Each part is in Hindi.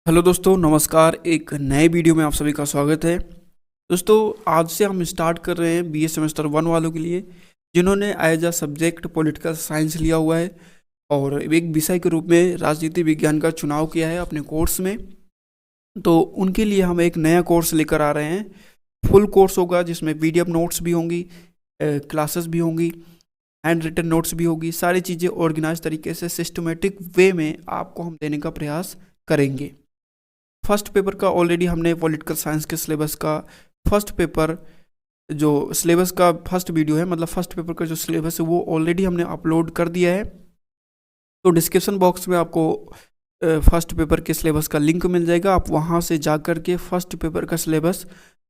हेलो दोस्तों, नमस्कार। एक नए वीडियो में आप सभी का स्वागत है। दोस्तों, आज से हम स्टार्ट कर रहे हैं बीए सेमेस्टर 1 वालों के लिए, जिन्होंने as a subject political science लिया हुआ है और एक विषय के रूप में राजनीति विज्ञान का चुनाव किया है अपने कोर्स में। तो उनके लिए हम एक नया कोर्स लेकर आ रहे हैं। फुल कोर्स होगा जिसमें पीडीएफ नोट्स भी होंगी, क्लासेस भी होंगी, हैंड रिटन नोट्स भी होगी। सारी चीज़ें ऑर्गेनाइज तरीके से सिस्टमेटिक वे में आपको हम देने का प्रयास करेंगे। फर्स्ट पेपर का ऑलरेडी हमने पॉलिटिकल साइंस के सिलेबस का फर्स्ट पेपर, जो सिलेबस का फर्स्ट वीडियो है, मतलब फर्स्ट पेपर का जो सिलेबस है वो ऑलरेडी हमने अपलोड कर दिया है। तो डिस्क्रिप्शन बॉक्स में आपको फर्स्ट पेपर के सिलेबस का लिंक मिल जाएगा। आप वहाँ से जा कर के फर्स्ट पेपर का सिलेबस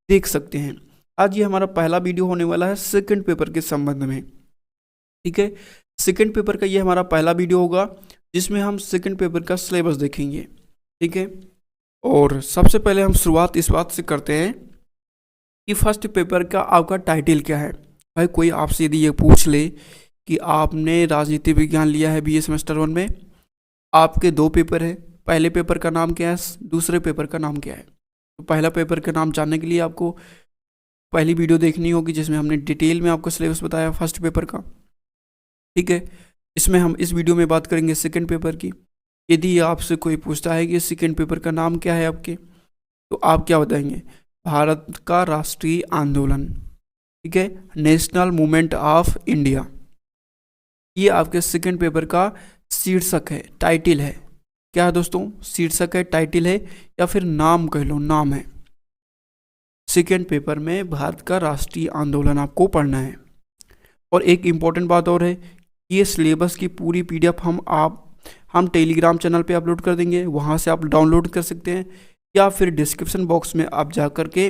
देख सकते हैं। आज ये हमारा पहला वीडियो होने वाला है सेकंड पेपर के संबंध में। ठीक है, सेकंड पेपर का ये हमारा पहला वीडियो होगा जिसमें हम सेकंड पेपर का सिलेबस देखेंगे। ठीक है, और सबसे पहले हम शुरुआत इस बात से करते हैं कि फर्स्ट पेपर का आपका टाइटल क्या है। भाई, कोई आपसे यदि ये पूछ ले कि आपने राजनीति विज्ञान लिया है बीए सेमेस्टर 1 में, आपके दो पेपर है, पहले पेपर का नाम क्या है, दूसरे पेपर का नाम क्या है। तो पहला पेपर का नाम जानने के लिए आपको पहली वीडियो देखनी होगी जिसमें हमने डिटेल में आपको सिलेबस बताया फर्स्ट पेपर का। ठीक है, इसमें हम इस वीडियो में बात करेंगे सेकेंड पेपर की। यदि आपसे कोई पूछता है कि सेकेंड पेपर का नाम क्या है आपके, तो आप क्या बताएंगे? भारत का राष्ट्रीय आंदोलन। ठीक है, नेशनल मूवमेंट ऑफ इंडिया। ये आपके सेकेंड पेपर का शीर्षक है, टाइटल है। क्या है दोस्तों? शीर्षक है, टाइटल है, या फिर नाम कह लो, नाम है। सेकेंड पेपर में भारत का राष्ट्रीय आंदोलन आपको पढ़ना है। और एक इम्पॉर्टेंट बात और है, ये सिलेबस की पूरी पीडीएफ हम टेलीग्राम चैनल पे अपलोड कर देंगे, वहाँ से आप डाउनलोड कर सकते हैं, या फिर डिस्क्रिप्शन बॉक्स में आप जा कर के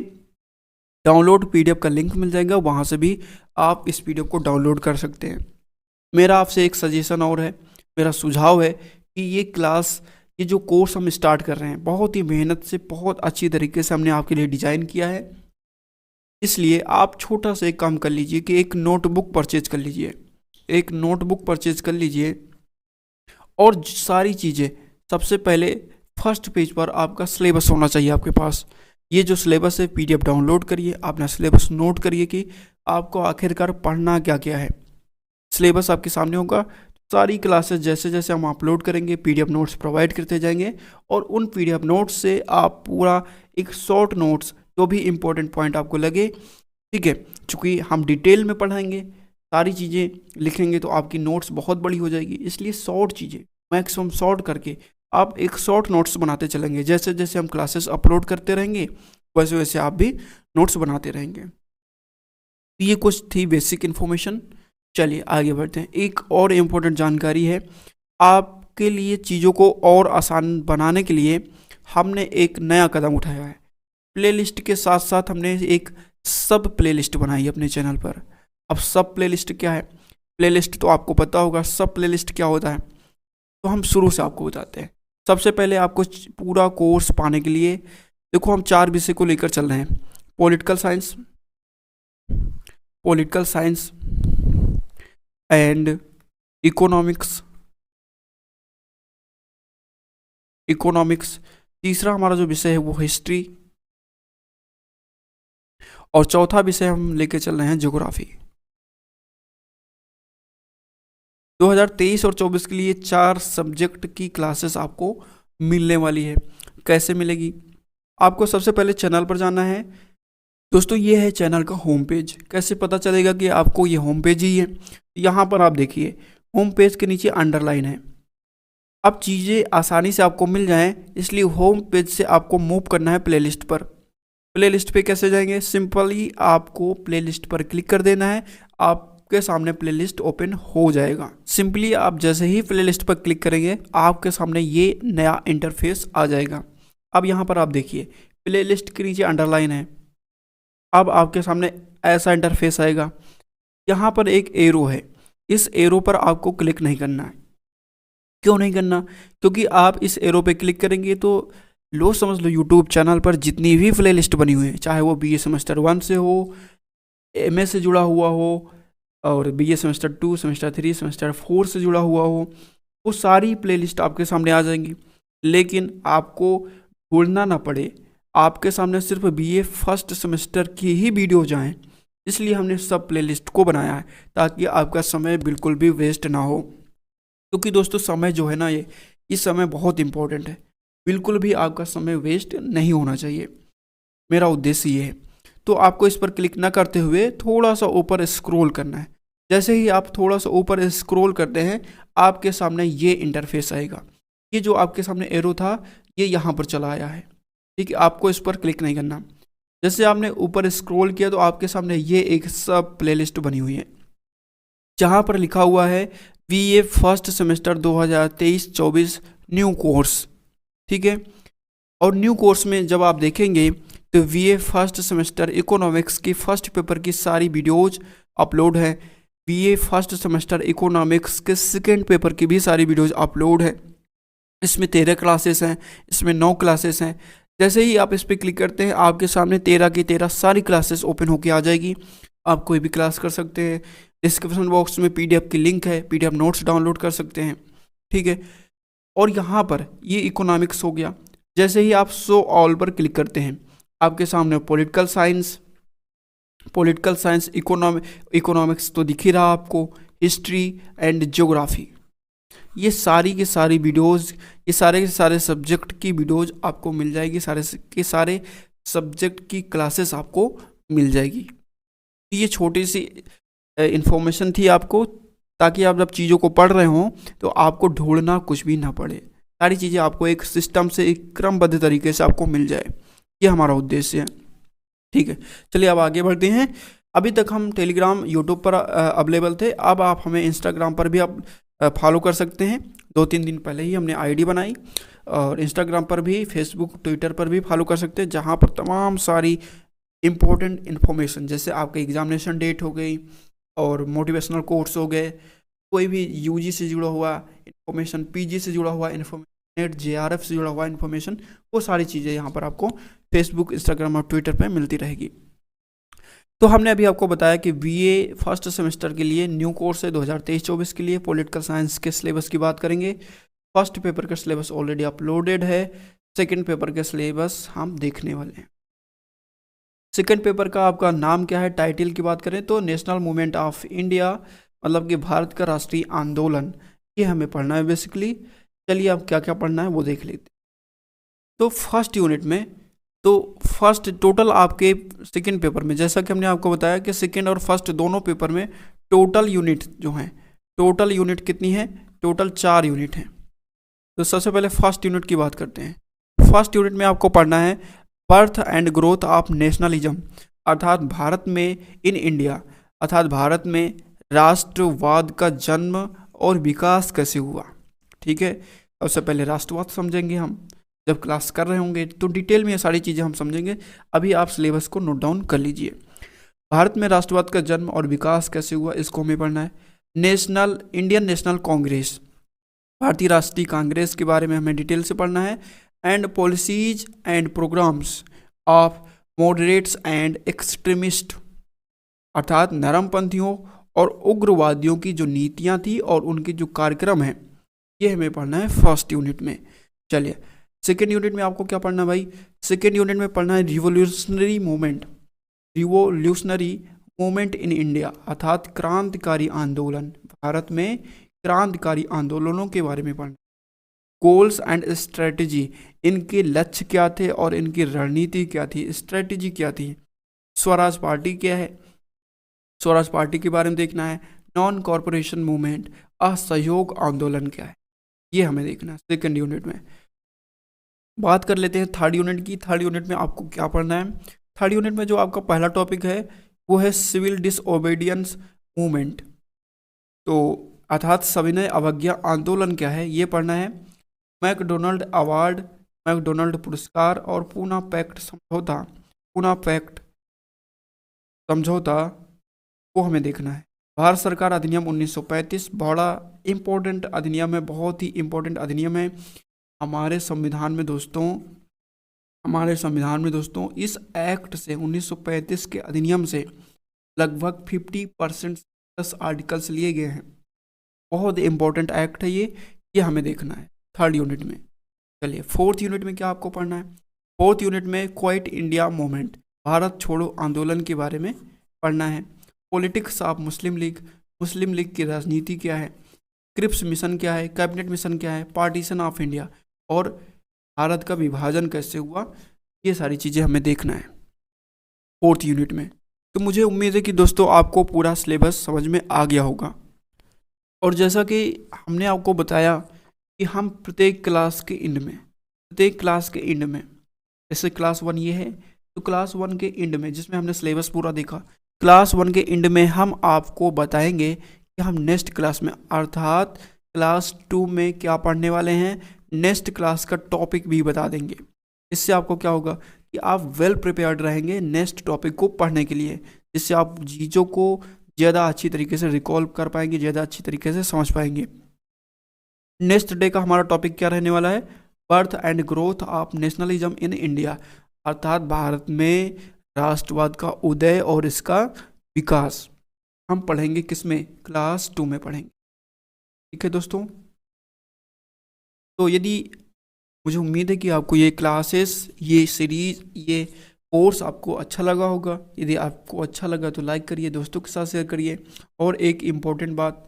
डाउनलोड पीडीएफ का लिंक मिल जाएगा, वहाँ से भी आप इस पीडीएफ को डाउनलोड कर सकते हैं। मेरा आपसे एक सजेशन और है, मेरा सुझाव है कि ये जो कोर्स हम स्टार्ट कर रहे हैं, बहुत ही मेहनत से, बहुत अच्छी तरीके से हमने आपके लिए डिज़ाइन किया है। इसलिए आप छोटा सा एक काम कर लीजिए कि एक नोटबुक परचेज कर लीजिए, एक नोटबुक परचेज कर लीजिए। और सारी चीज़ें, सबसे पहले फर्स्ट पेज पर आपका सिलेबस होना चाहिए आपके पास। ये जो सिलेबस है पीडीएफ डाउनलोड करिए, अपना सिलेबस नोट करिए कि आपको आखिरकार पढ़ना क्या क्या है। सिलेबस आपके सामने होगा। सारी क्लासेस जैसे जैसे हम अपलोड करेंगे पीडीएफ नोट्स प्रोवाइड करते जाएंगे, और उन पीडीएफ नोट्स से आप पूरा एक शॉर्ट नोट्स, जो भी इम्पोर्टेंट पॉइंट आपको लगे, ठीक है, चूँकि हम डिटेल में पढ़ाएंगे, सारी चीज़ें लिखेंगे तो आपकी नोट्स बहुत बड़ी हो जाएगी। इसलिए शॉर्ट चीज़ें मैक्सिमम शॉर्ट करके आप एक शॉर्ट नोट्स बनाते चलेंगे। जैसे जैसे हम क्लासेस अपलोड करते रहेंगे वैसे वैसे आप भी नोट्स बनाते रहेंगे। तो ये कुछ थी बेसिक इन्फॉर्मेशन। चलिए आगे बढ़ते हैं। एक और इम्पोर्टेंट जानकारी है आपके लिए, चीज़ों को और आसान बनाने के लिए हमने एक नया कदम उठाया है। प्लेलिस्ट के साथ साथ हमने एक सब प्लेलिस्ट बनाई है अपने चैनल पर। अब सब प्लेलिस्ट क्या है? प्लेलिस्ट तो आपको पता होगा, सब प्लेलिस्ट क्या होता है, तो हम शुरू से आपको बताते हैं। सबसे पहले आपको पूरा कोर्स पाने के लिए देखो, हम 4 विषय को लेकर चल रहे हैं। Political science, political science and economics, economics. तीसरा हमारा जो विषय है वो हिस्ट्री, और चौथा विषय हम लेके चल रहे हैं ज्योग्राफी। 2023 और 24 के लिए 4 सब्जेक्ट की क्लासेस आपको मिलने वाली है। कैसे मिलेगी? आपको सबसे पहले चैनल पर जाना है। दोस्तों, ये है चैनल का होम पेज। कैसे पता चलेगा कि आपको ये होम पेज ही है? यहाँ पर आप देखिए, होम पेज के नीचे अंडरलाइन है। अब चीज़ें आसानी से आपको मिल जाएं, इसलिए होम पेज से आपको मूव करना है प्लेलिस्ट पर। प्लेलिस्ट पे कैसे जाएंगे? सिंपली आपको प्लेलिस्ट पर क्लिक कर देना है, आपके सामने प्लेलिस्ट ओपन हो जाएगा। सिंपली आप जैसे ही प्लेलिस्ट पर क्लिक करेंगे आपके सामने ये नया इंटरफेस आ जाएगा। अब यहाँ पर आप देखिए, प्लेलिस्ट के नीचे अंडरलाइन है। अब आपके सामने ऐसा इंटरफेस आएगा। यहाँ पर एक एरो है, इस एरो पर आपको क्लिक नहीं करना है। क्यों नहीं करना? क्योंकि आप इस एरो पे क्लिक करेंगे तो लो समझ लो, यूट्यूब चैनल पर जितनी भी प्ले लिस्ट बनी हुई है, चाहे वो बीए सेमेस्टर 1 से हो, एमए से जुड़ा हुआ हो, और बीए सेमेस्टर 2, सेमेस्टर 3, सेमेस्टर 4 से जुड़ा हुआ हो, वो सारी प्लेलिस्ट आपके सामने आ जाएंगी। लेकिन आपको ढूंढना ना पड़े, आपके सामने सिर्फ बीए फर्स्ट सेमेस्टर की ही वीडियोज आएँ, इसलिए हमने सब प्लेलिस्ट को बनाया है ताकि आपका समय बिल्कुल भी वेस्ट ना हो। क्योंकि दोस्तों समय जो है ना, ये समय बहुत इंपॉर्टेंट है, बिल्कुल भी आपका समय वेस्ट नहीं होना चाहिए, मेरा उद्देश्य ये है। तो आपको इस पर क्लिक ना करते हुए थोड़ा सा ऊपर स्क्रॉल करना है। जैसे ही आप थोड़ा सा ऊपर स्क्रॉल करते हैं, आपके सामने ये इंटरफेस आएगा। ये जो आपके सामने एरो था, ये यहाँ पर चला आया है, ठीक है। आपको इस पर क्लिक नहीं करना। जैसे आपने ऊपर स्क्रॉल किया तो आपके सामने ये एक सब प्लेलिस्ट बनी हुई है, जहाँ पर लिखा हुआ है BA first semester 2023-24 new course, ठीक है। और न्यू कोर्स में जब आप देखेंगे तो बीए फर्स्ट सेमेस्टर इकोनॉमिक्स की फर्स्ट पेपर की सारी वीडियोज अपलोड है। बीए फर्स्ट सेमेस्टर इकोनॉमिक्स के सेकेंड पेपर की भी सारी वीडियोज अपलोड है। इसमें 13 क्लासेस हैं, इसमें 9 क्लासेस हैं। जैसे ही आप इस पर क्लिक करते हैं, आपके सामने 13 की 13 सारी क्लासेस ओपन होके आ जाएगी। आप कोई भी क्लास कर सकते हैं। डिस्क्रिप्शन बॉक्स में पीडीएफ की लिंक है, पीडीएफ नोट्स डाउनलोड कर सकते हैं, ठीक है। और यहाँ पर ये इकोनॉमिक्स हो गया। जैसे ही आप शो ऑल पर क्लिक करते हैं, आपके सामने पॉलिटिकल साइंस इकोनॉमिक्स तो दिख ही रहा आपको, हिस्ट्री एंड ज्योग्राफी, ये सारी की सारी वीडियोस, ये सारे के सारे सब्जेक्ट की वीडियोस आपको मिल जाएगी, सारे के सारे सब्जेक्ट की क्लासेस आपको मिल जाएगी। ये छोटी सी इंफॉर्मेशन थी आपको, ताकि आप जब चीज़ों को पढ़ रहे हों तो आपको ढूंढना कुछ भी ना पड़े, सारी चीज़ें आपको एक सिस्टम से, एक क्रमबद्ध तरीके से आपको मिल जाए। ये हमारा उद्देश्य है, ठीक है। चलिए अब आगे बढ़ते हैं। अभी तक हम टेलीग्राम, यूट्यूब पर अवेलेबल थे, अब आप हमें इंस्टाग्राम पर भी आप फॉलो कर सकते हैं। 2-3 दिन पहले ही हमने आईडी बनाई, और इंस्टाग्राम पर भी, फेसबुक, ट्विटर पर भी फॉलो कर सकते हैं, जहाँ पर तमाम सारी इम्पोर्टेंट इन्फॉर्मेशन, जैसे आपका एग्जामिनेशन डेट हो गई और मोटिवेशनल कोर्स हो गए, कोई भी यूजी से जुड़ा हुआ इन्फॉर्मेशन, पीजी से जुड़ा हुआ इन्फॉर्मेशन, नेट जेआरएफ से जुड़ा हुआ इन्फॉर्मेशन, वो सारी चीज़ें यहाँ पर आपको फेसबुक, इंस्टाग्राम और ट्विटर पे मिलती रहेगी। तो हमने अभी आपको बताया कि बीए फर्स्ट सेमेस्टर के लिए न्यू कोर्स है 2023-24 के लिए। पॉलिटिकल साइंस के सिलेबस की बात करेंगे। फर्स्ट पेपर का सिलेबस ऑलरेडी अपलोडेड है, सेकेंड पेपर का सिलेबस हम देखने वाले हैं। सेकेंड पेपर का आपका नाम क्या है, टाइटल की बात करें तो नेशनल मूवमेंट ऑफ इंडिया, मतलब कि भारत का राष्ट्रीय आंदोलन, ये हमें पढ़ना है बेसिकली। चलिए अब क्या क्या पढ़ना है वो देख लेते हैं। तो फर्स्ट यूनिट में, तो फर्स्ट टोटल आपके सेकेंड पेपर में, जैसा कि हमने आपको बताया कि सेकेंड और फर्स्ट दोनों पेपर में टोटल यूनिट जो हैं, टोटल यूनिट कितनी है, टोटल 4 यूनिट हैं। तो सबसे पहले फर्स्ट यूनिट की बात करते हैं। फर्स्ट यूनिट में आपको पढ़ना है birth and growth of nationalism, अर्थात भारत में इन इंडिया, अर्थात भारत में राष्ट्रवाद का जन्म और विकास कैसे हुआ, ठीक है। सबसे पहले राष्ट्रवाद समझेंगे हम, जब क्लास कर रहे होंगे तो डिटेल में ये सारी चीज़ें हम समझेंगे। अभी आप सिलेबस को नोट डाउन कर लीजिए। भारत में राष्ट्रवाद का जन्म और विकास कैसे हुआ, इसको हमें पढ़ना है। इंडियन नेशनल कांग्रेस, भारतीय राष्ट्रीय कांग्रेस के बारे में हमें डिटेल से पढ़ना है। And policies and programmes of moderates and extremist, अर्थात नरमपंथियों और उग्रवादियों की जो नीतियां थी और उनके जो कार्यक्रम हैं, ये हमें पढ़ना है फर्स्ट यूनिट में। चलिए सेकेंड यूनिट में आपको क्या पढ़ना है भाई, सेकेंड यूनिट में पढ़ना है रिवोल्यूशनरी मूवमेंट इन इंडिया, अर्थात क्रांतिकारी आंदोलन, भारत में क्रांतिकारी आंदोलनों के बारे में पढ़ना। गोल्स एंड स्ट्रेटजी, इनके लक्ष्य क्या थे और इनकी रणनीति क्या थी, स्ट्रेटजी क्या थी। स्वराज पार्टी क्या है, स्वराज पार्टी के बारे में देखना है। नॉन कॉरपोरेशन मूवमेंट, असहयोग आंदोलन क्या है, ये हमें देखना है सेकेंड यूनिट में। बात कर लेते हैं थर्ड यूनिट की। थर्ड यूनिट में आपको क्या पढ़ना है, थर्ड यूनिट में जो आपका पहला टॉपिक है वो है सिविल डिसओबीडियंस मूवमेंट, तो अर्थात सविनय अवज्ञा आंदोलन क्या है, ये पढ़ना है। मैकडोनल्ड अवार्ड, मैकडोनल्ड पुरस्कार और पूना पैक्ट समझौता को हमें देखना है। भारत सरकार अधिनियम 1935, बड़ा इंपॉर्टेंट अधिनियम है, बहुत ही इंपॉर्टेंट अधिनियम है हमारे संविधान में दोस्तों। इस एक्ट से 1935 के अधिनियम से लगभग 50% प्लस आर्टिकल्स लिए गए हैं। बहुत इंपॉर्टेंट एक्ट है ये हमें देखना है थर्ड यूनिट में। चलिए फोर्थ यूनिट में क्या आपको पढ़ना है? फोर्थ यूनिट में क्विट इंडिया मूवमेंट, भारत छोड़ो आंदोलन के बारे में पढ़ना है। पॉलिटिक्स ऑफ मुस्लिम लीग की राजनीति क्या है, क्रिप्स मिशन क्या है, कैबिनेट मिशन क्या है, पार्टीशन ऑफ इंडिया और भारत का विभाजन कैसे हुआ, ये सारी चीज़ें हमें देखना है फोर्थ यूनिट में। तो मुझे उम्मीद है कि दोस्तों आपको पूरा सिलेबस समझ में आ गया होगा। और जैसा कि हमने आपको बताया कि हम प्रत्येक क्लास के एंड में जैसे क्लास 1 ये है, तो क्लास 1 के एंड में जिसमें हमने सिलेबस पूरा देखा, क्लास 1 के एंड में हम आपको बताएंगे कि हम नेक्स्ट क्लास में अर्थात क्लास 2 में क्या पढ़ने वाले हैं, नेक्स्ट क्लास का टॉपिक भी बता देंगे। इससे आपको क्या होगा कि आप वेल प्रिपेयर्ड रहेंगे नेक्स्ट टॉपिक को पढ़ने के लिए, जिससे आप चीज़ों को ज़्यादा अच्छी तरीके से रिकॉल कर पाएंगे, ज़्यादा अच्छी तरीके से समझ पाएंगे। नेक्स्ट डे का हमारा टॉपिक क्या रहने वाला है? Birth and growth of nationalism in India, अर्थात भारत में राष्ट्रवाद का उदय और इसका विकास। हम पढ़ेंगे किसमें? क्लास 2 में पढ़ेंगे। ठीक है दोस्तों, तो यदि मुझे उम्मीद है कि आपको ये क्लासेस, ये सीरीज, ये कोर्स आपको अच्छा लगा होगा। यदि आपको अच्छा लगा तो लाइक करिए, दोस्तों के साथ शेयर करिए। और एक इम्पोर्टेंट बात,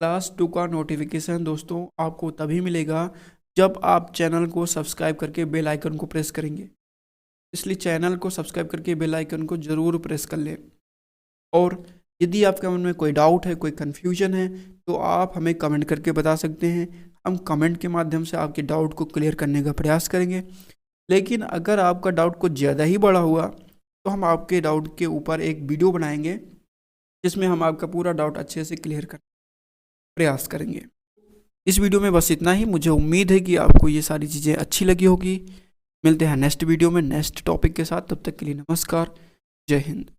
क्लास 2 का नोटिफिकेशन दोस्तों आपको तभी मिलेगा जब आप चैनल को सब्सक्राइब करके बेल आइकन को प्रेस करेंगे। इसलिए चैनल को सब्सक्राइब करके बेल आइकन को ज़रूर प्रेस कर लें। और यदि आपके मन में कोई डाउट है, कोई कन्फ्यूजन है, तो आप हमें कमेंट करके बता सकते हैं। हम कमेंट के माध्यम से आपके डाउट को क्लियर करने का प्रयास करेंगे। लेकिन अगर आपका डाउट कुछ ज़्यादा ही बड़ा हुआ तो हम आपके डाउट के ऊपर एक वीडियो बनाएंगे जिसमें हम आपका पूरा डाउट अच्छे से क्लियर करने का प्रयास करेंगे। इस वीडियो में बस इतना ही। मुझे उम्मीद है कि आपको ये सारी चीज़ें अच्छी लगी होगी। मिलते हैं नेक्स्ट वीडियो में नेक्स्ट टॉपिक के साथ। तब तक के लिए नमस्कार, जय हिंद।